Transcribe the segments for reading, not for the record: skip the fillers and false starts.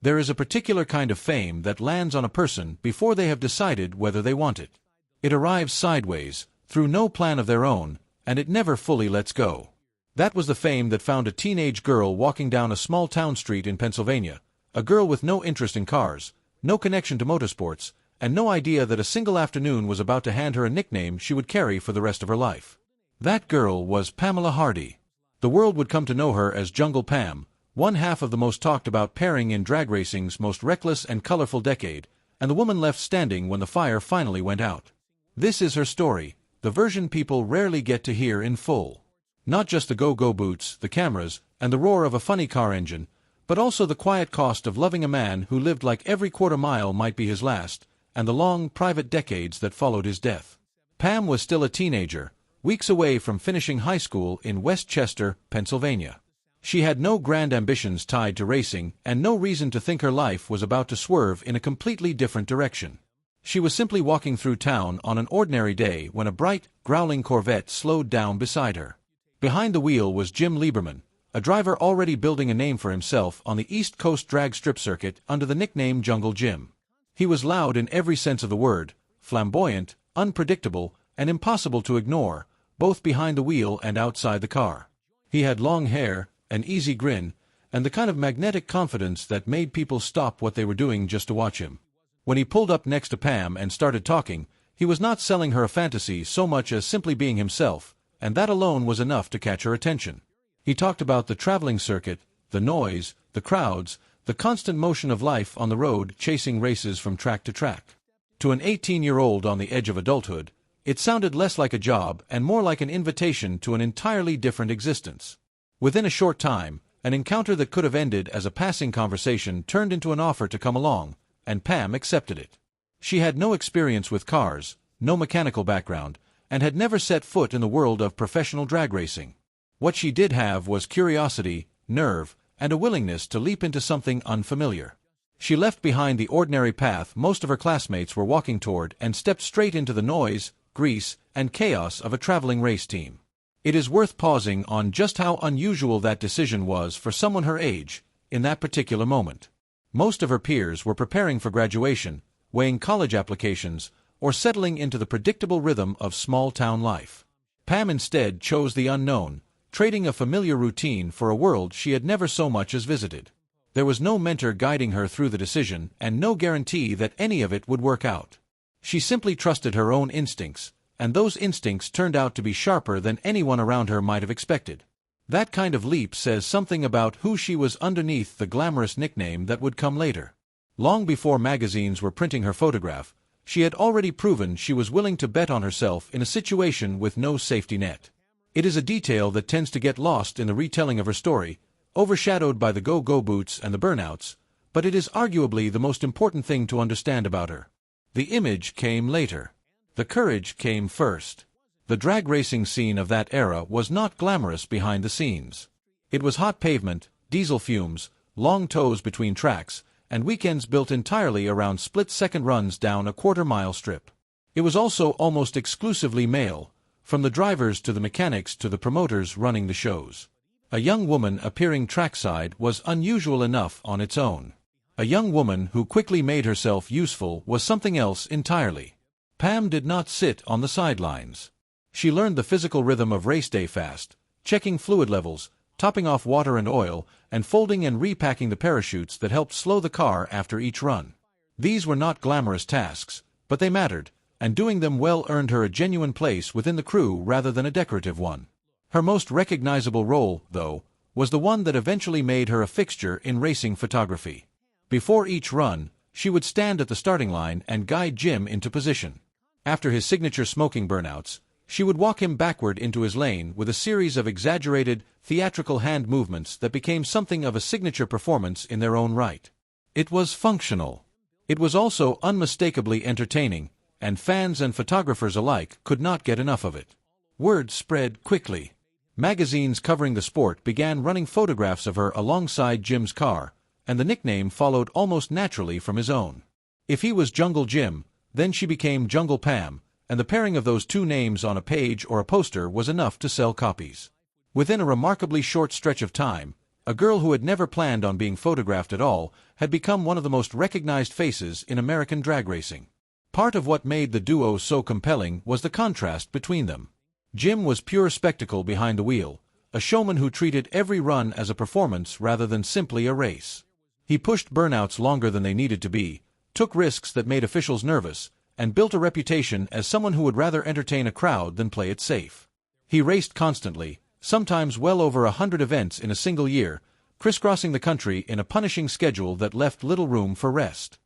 There is a particular kind of fame that lands on a person before they have decided whether they want it. It arrives sideways, through no plan of their own, and it never fully lets go. That was the fame that found a teenage girl walking down a small town street in Pennsylvania, a girl with no interest in cars, no connection to motorsports, and no idea that a single afternoon was about to hand her a nickname she would carry for the rest of her life. That girl was Pamela Hardy. The world would come to know her as Jungle Pam, one half of the most talked about pairing in drag racing's most reckless and colorful decade, and the woman left standing when the fire finally went out. This is her story, the version people rarely get to hear in full. Not just the go-go boots, the cameras, and the roar of a funny car engine, but also the quiet cost of loving a man who lived like every quarter mile might be his last, and the long, private decades that followed his death. Pam was still a teenager, weeks away from finishing high school in Westchester, Pennsylvania. She had no grand ambitions tied to racing and no reason to think her life was about to swerve in a completely different direction. She was simply walking through town on an ordinary day when a bright, growling Corvette slowed down beside her. Behind the wheel was Jim Lieberman, a driver already building a name for himself on the East Coast drag strip circuit under the nickname Jungle Jim. He was loud in every sense of the word, flamboyant, unpredictable, and impossible to ignore, both behind the wheel and outside the car. He had long hair, an easy grin, and the kind of magnetic confidence that made people stop what they were doing just to watch him. When he pulled up next to Pam and started talking, he was not selling her a fantasy so much as simply being himself, and that alone was enough to catch her attention. He talked about the traveling circuit, the noise, the crowds, the constant motion of life on the road chasing races from track to track. To an 18-year-old on the edge of adulthood, it sounded less like a job and more like an invitation to an entirely different existence. Within a short time, an encounter that could have ended as a passing conversation turned into an offer to come along, and Pam accepted it. She had no experience with cars, no mechanical background, and had never set foot in the world of professional drag racing. What she did have was curiosity, nerve, and a willingness to leap into something unfamiliar. She left behind the ordinary path most of her classmates were walking toward and stepped straight into the noise, grease, and chaos of a traveling race team. It is worth pausing on just how unusual that decision was for someone her age, in that particular moment. Most of her peers were preparing for graduation, weighing college applications, or settling into the predictable rhythm of small-town life. Pam instead chose the unknown, trading a familiar routine for a world she had never so much as visited. There was no mentor guiding her through the decision and no guarantee that any of it would work out. She simply trusted her own instincts, and those instincts turned out to be sharper than anyone around her might have expected. That kind of leap says something about who she was underneath the glamorous nickname that would come later. Long before magazines were printing her photograph, she had already proven she was willing to bet on herself in a situation with no safety net. It is a detail that tends to get lost in the retelling of her story, overshadowed by the go-go boots and the burnouts, but it is arguably the most important thing to understand about her. The image came later. The courage came first. The drag racing scene of that era was not glamorous behind the scenes. It was hot pavement, diesel fumes, long tows between tracks, and weekends built entirely around split-second runs down a quarter-mile strip. It was also almost exclusively male, from the drivers to the mechanics to the promoters running the shows. A young woman appearing trackside was unusual enough on its own. A young woman who quickly made herself useful was something else entirely. Pam did not sit on the sidelines. She learned the physical rhythm of race day fast, checking fluid levels, topping off water and oil, and folding and repacking the parachutes that helped slow the car after each run. These were not glamorous tasks, but they mattered, and doing them well earned her a genuine place within the crew rather than a decorative one. Her most recognizable role, though, was the one that eventually made her a fixture in racing photography. Before each run, she would stand at the starting line and guide Jim into position. After his signature smoking burnouts, she would walk him backward into his lane with a series of exaggerated, theatrical hand movements that became something of a signature performance in their own right. It was functional. It was also unmistakably entertaining, and fans and photographers alike could not get enough of it. Word spread quickly. Magazines covering the sport began running photographs of her alongside Jim's car, and the nickname followed almost naturally from his own. If he was Jungle Jim, then she became Jungle Pam, and the pairing of those two names on a page or a poster was enough to sell copies. Within a remarkably short stretch of time, A girl who had never planned on being photographed at all had become one of the most recognized faces in American drag racing. Part of what made the duo so compelling was the contrast between them. Jim was pure spectacle behind the wheel, a showman who treated every run as a performance rather than simply a race. He pushed burnouts longer than they needed to be, took risks that made officials nervous, and built a reputation as someone who would rather entertain a crowd than play it safe. He raced constantly, sometimes well over 100 events in a single year, crisscrossing the country in a punishing schedule that left little room for rest.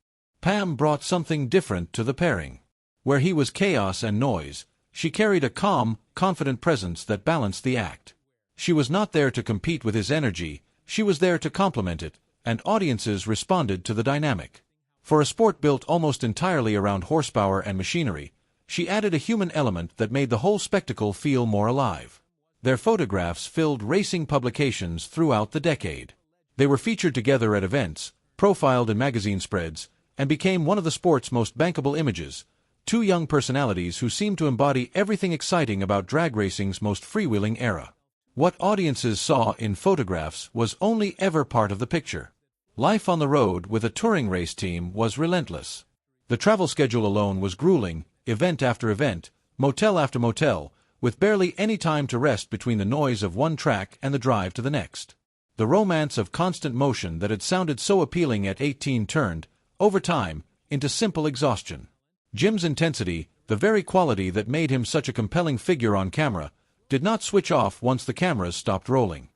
Pam brought something different to the pairing. Where he was chaos and noise, she carried a calm, confident presence that balanced the act. She was not there to compete with his energy, she was there to complement it, and audiences responded to the dynamic. For a sport built almost entirely around horsepower and machinery, she added a human element that made the whole spectacle feel more alive. Their photographs filled racing publications throughout the decade. They were featured together at events, profiled in magazine spreads, and became one of the sport's most bankable images, two young personalities who seemed to embody everything exciting about drag racing's most freewheeling era. What audiences saw in photographs was only ever part of the picture. Life on the road with a touring race team was relentless. The travel schedule alone was grueling, event after event, motel after motel, with barely any time to rest between the noise of one track and the drive to the next. The romance of constant motion that had sounded so appealing at 18 turned, over time, into simple exhaustion. Jim's intensity, the very quality that made him such a compelling figure on camera, did not switch off once the cameras stopped rolling.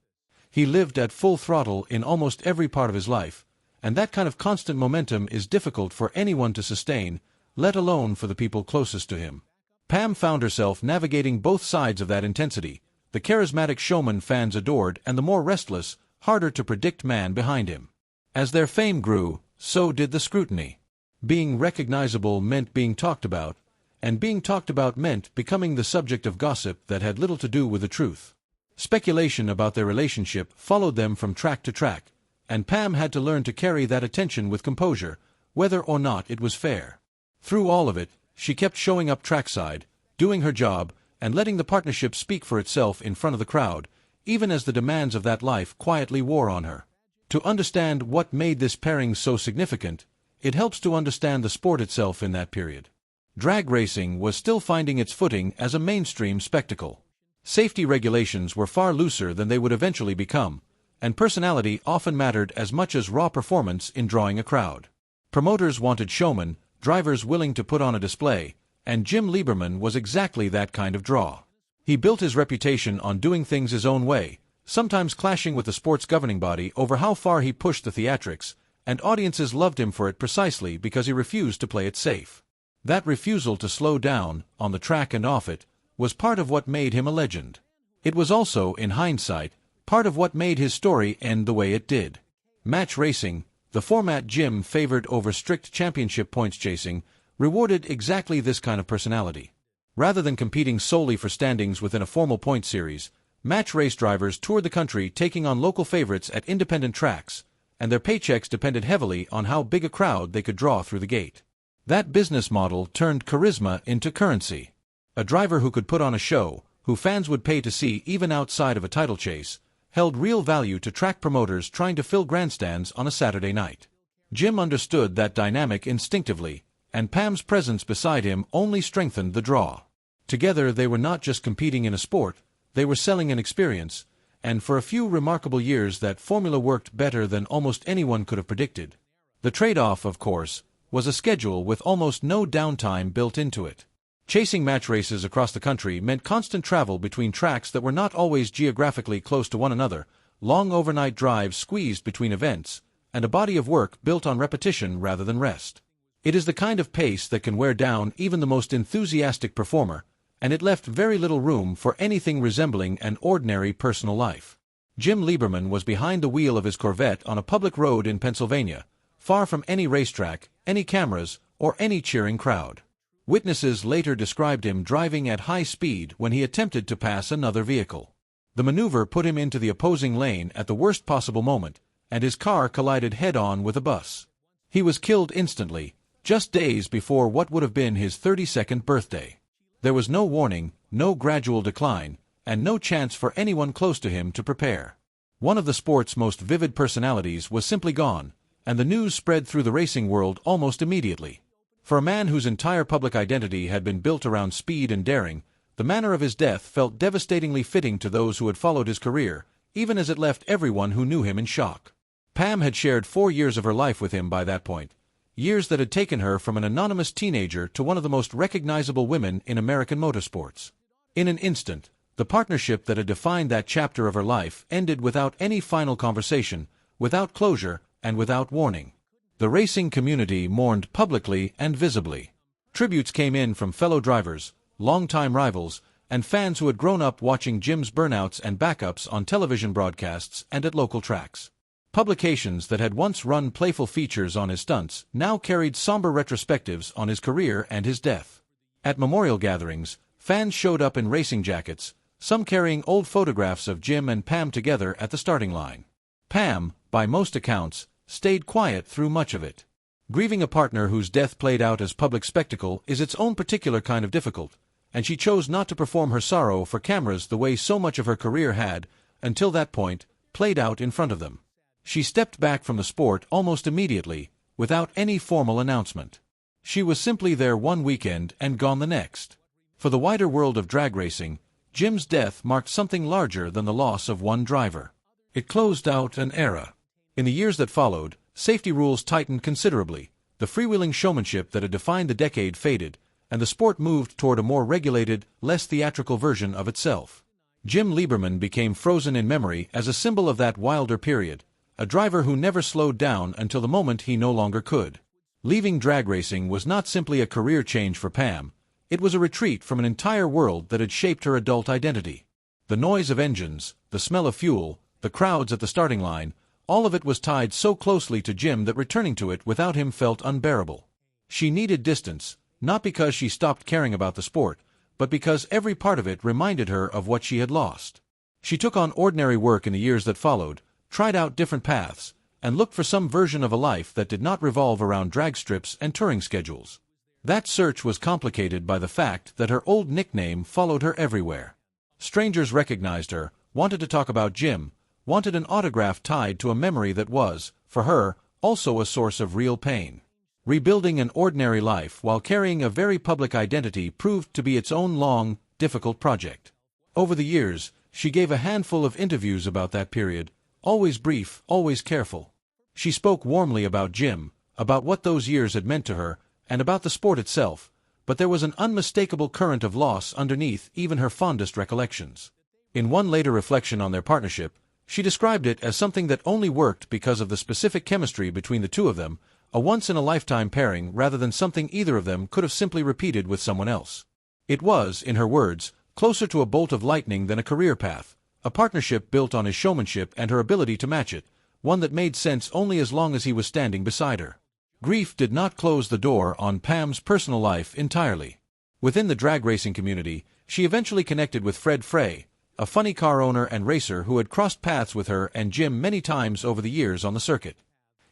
He lived at full throttle in almost every part of his life, and that kind of constant momentum is difficult for anyone to sustain, let alone for the people closest to him. Pam found herself navigating both sides of that intensity, the charismatic showman fans adored and the more restless, harder-to-predict man behind him. As their fame grew, so did the scrutiny. Being recognizable meant being talked about, and being talked about meant becoming the subject of gossip that had little to do with the truth. Speculation about their relationship followed them from track to track, and Pam had to learn to carry that attention with composure, whether or not it was fair. Through all of it, she kept showing up trackside, doing her job, and letting the partnership speak for itself in front of the crowd, even as the demands of that life quietly wore on her. To understand what made this pairing so significant, it helps to understand the sport itself in that period. Drag racing was still finding its footing as a mainstream spectacle. Safety regulations were far looser than they would eventually become, and personality often mattered as much as raw performance in drawing a crowd. Promoters wanted showmen, drivers willing to put on a display, and Jim Lieberman was exactly that kind of draw. He built his reputation on doing things his own way, sometimes clashing with the sport's governing body over how far he pushed the theatrics, and audiences loved him for it precisely because he refused to play it safe. That refusal to slow down, on the track and off it, was part of what made him a legend. It was also, in hindsight, part of what made his story end the way it did. Match racing, the format Jim favored over strict championship points chasing, rewarded exactly this kind of personality. Rather than competing solely for standings within a formal point series, match race drivers toured the country taking on local favorites at independent tracks, and their paychecks depended heavily on how big a crowd they could draw through the gate. That business model turned charisma into currency. A driver who could put on a show, who fans would pay to see even outside of a title chase, held real value to track promoters trying to fill grandstands on a Saturday night. Jim understood that dynamic instinctively, and Pam's presence beside him only strengthened the draw. Together they were not just competing in a sport, they were selling an experience, and for a few remarkable years that formula worked better than almost anyone could have predicted. The trade-off, of course, was a schedule with almost no downtime built into it. Chasing match races across the country meant constant travel between tracks that were not always geographically close to one another, long overnight drives squeezed between events, and a body of work built on repetition rather than rest. It is the kind of pace that can wear down even the most enthusiastic performer, and it left very little room for anything resembling an ordinary personal life. Jim Lieberman was behind the wheel of his Corvette on a public road in Pennsylvania, far from any racetrack, any cameras, or any cheering crowd. Witnesses later described him driving at high speed when he attempted to pass another vehicle. The maneuver put him into the opposing lane at the worst possible moment, and his car collided head-on with a bus. He was killed instantly, just days before what would have been his 32nd birthday. There was no warning, no gradual decline, and no chance for anyone close to him to prepare. One of the sport's most vivid personalities was simply gone, and the news spread through the racing world almost immediately. For a man whose entire public identity had been built around speed and daring, the manner of his death felt devastatingly fitting to those who had followed his career, even as it left everyone who knew him in shock. Pam had shared 4 years of her life with him by that point, years that had taken her from an anonymous teenager to one of the most recognizable women in American motorsports. In an instant, the partnership that had defined that chapter of her life ended without any final conversation, without closure, and without warning. The racing community mourned publicly and visibly. Tributes came in from fellow drivers, longtime rivals, and fans who had grown up watching Jim's burnouts and backups on television broadcasts and at local tracks. Publications that had once run playful features on his stunts now carried somber retrospectives on his career and his death. At memorial gatherings, fans showed up in racing jackets, some carrying old photographs of Jim and Pam together at the starting line. Pam, by most accounts, stayed quiet through much of it. Grieving a partner whose death played out as public spectacle is its own particular kind of difficult, and she chose not to perform her sorrow for cameras the way so much of her career had, until that point, played out in front of them. She stepped back from the sport almost immediately, without any formal announcement. She was simply there one weekend and gone the next. For the wider world of drag racing, Jim's death marked something larger than the loss of one driver. It closed out an era. In the years that followed, safety rules tightened considerably, the freewheeling showmanship that had defined the decade faded, and the sport moved toward a more regulated, less theatrical version of itself. Jim Lieberman became frozen in memory as a symbol of that wilder period, a driver who never slowed down until the moment he no longer could. Leaving drag racing was not simply a career change for Pam, it was a retreat from an entire world that had shaped her adult identity. The noise of engines, the smell of fuel, the crowds at the starting line, all of it was tied so closely to Jim that returning to it without him felt unbearable. She needed distance, not because she stopped caring about the sport, but because every part of it reminded her of what she had lost. She took on ordinary work in the years that followed, tried out different paths, and looked for some version of a life that did not revolve around drag strips and touring schedules. That search was complicated by the fact that her old nickname followed her everywhere. Strangers recognized her, wanted to talk about Jim, wanted an autograph tied to a memory that was, for her, also a source of real pain. Rebuilding an ordinary life while carrying a very public identity proved to be its own long, difficult project. Over the years, she gave a handful of interviews about that period, always brief, always careful. She spoke warmly about Jim, about what those years had meant to her, and about the sport itself, but there was an unmistakable current of loss underneath even her fondest recollections. In one later reflection on their partnership, she described it as something that only worked because of the specific chemistry between the two of them, a once-in-a-lifetime pairing rather than something either of them could have simply repeated with someone else. It was, in her words, closer to a bolt of lightning than a career path, a partnership built on his showmanship and her ability to match it, one that made sense only as long as he was standing beside her. Grief did not close the door on Pam's personal life entirely. Within the drag racing community, she eventually connected with Fred Frey, a funny car owner and racer who had crossed paths with her and Jim many times over the years on the circuit.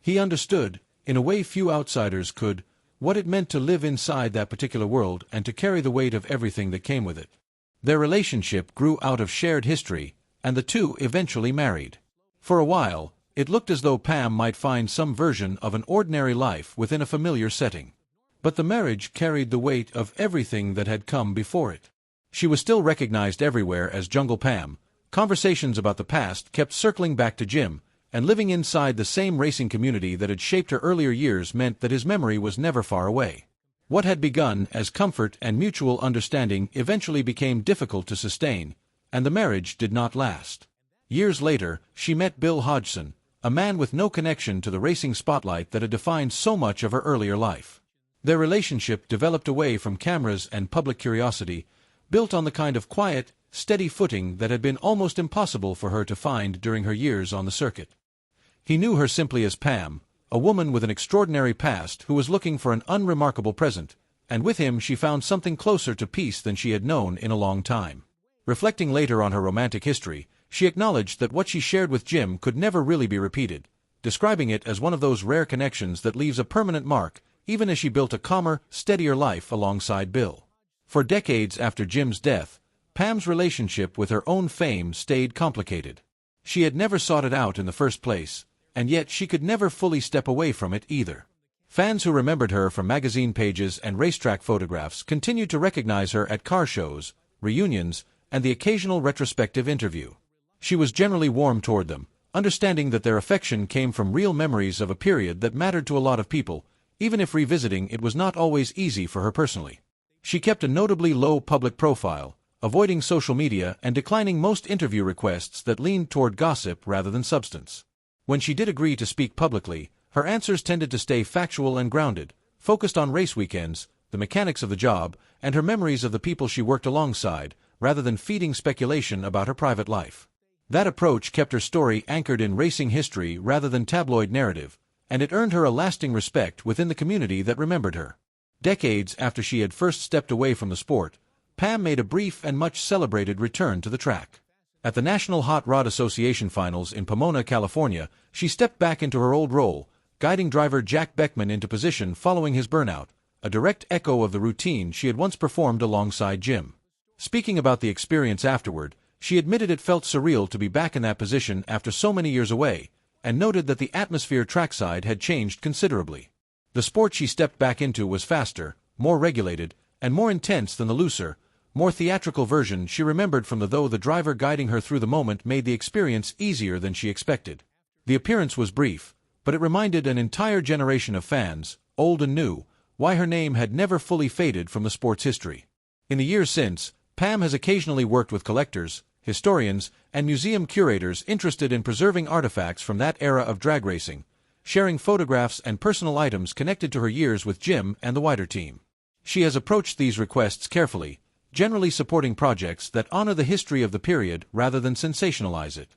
He understood, in a way few outsiders could, what it meant to live inside that particular world and to carry the weight of everything that came with it. Their relationship grew out of shared history, and the two eventually married. For a while, it looked as though Pam might find some version of an ordinary life within a familiar setting. But the marriage carried the weight of everything that had come before it. She was still recognized everywhere as Jungle Pam. Conversations about the past kept circling back to Jim, and living inside the same racing community that had shaped her earlier years meant that his memory was never far away. What had begun as comfort and mutual understanding eventually became difficult to sustain, and the marriage did not last. Years later, she met Bill Hodgson, a man with no connection to the racing spotlight that had defined so much of her earlier life. Their relationship developed away from cameras and public curiosity, built on the kind of quiet, steady footing that had been almost impossible for her to find during her years on the circuit. He knew her simply as Pam, a woman with an extraordinary past who was looking for an unremarkable present, and with him she found something closer to peace than she had known in a long time. Reflecting later on her romantic history, she acknowledged that what she shared with Jim could never really be repeated, describing it as one of those rare connections that leaves a permanent mark, even as she built a calmer, steadier life alongside Bill. For decades after Jim's death, Pam's relationship with her own fame stayed complicated. She had never sought it out in the first place, and yet she could never fully step away from it either. Fans who remembered her from magazine pages and racetrack photographs continued to recognize her at car shows, reunions, and the occasional retrospective interview. She was generally warm toward them, understanding that their affection came from real memories of a period that mattered to a lot of people, even if revisiting it was not always easy for her personally. She kept a notably low public profile, avoiding social media and declining most interview requests that leaned toward gossip rather than substance. When she did agree to speak publicly, her answers tended to stay factual and grounded, focused on race weekends, the mechanics of the job, and her memories of the people she worked alongside, rather than feeding speculation about her private life. That approach kept her story anchored in racing history rather than tabloid narrative, and it earned her a lasting respect within the community that remembered her. Decades after she had first stepped away from the sport, Pam made a brief and much celebrated return to the track. At the National Hot Rod Association Finals in Pomona, California, she stepped back into her old role, guiding driver Jack Beckman into position following his burnout, a direct echo of the routine she had once performed alongside Jim. Speaking about the experience afterward, she admitted it felt surreal to be back in that position after so many years away, and noted that the atmosphere trackside had changed considerably. The sport she stepped back into was faster, more regulated, and more intense than the looser, more theatrical version she remembered from the driver guiding her through the moment made the experience easier than she expected. The appearance was brief, but it reminded an entire generation of fans, old and new, why her name had never fully faded from the sport's history. In the years since, Pam has occasionally worked with collectors, historians, and museum curators interested in preserving artifacts from that era of drag racing, sharing photographs and personal items connected to her years with Jim and the wider team. She has approached these requests carefully, generally supporting projects that honor the history of the period rather than sensationalize it.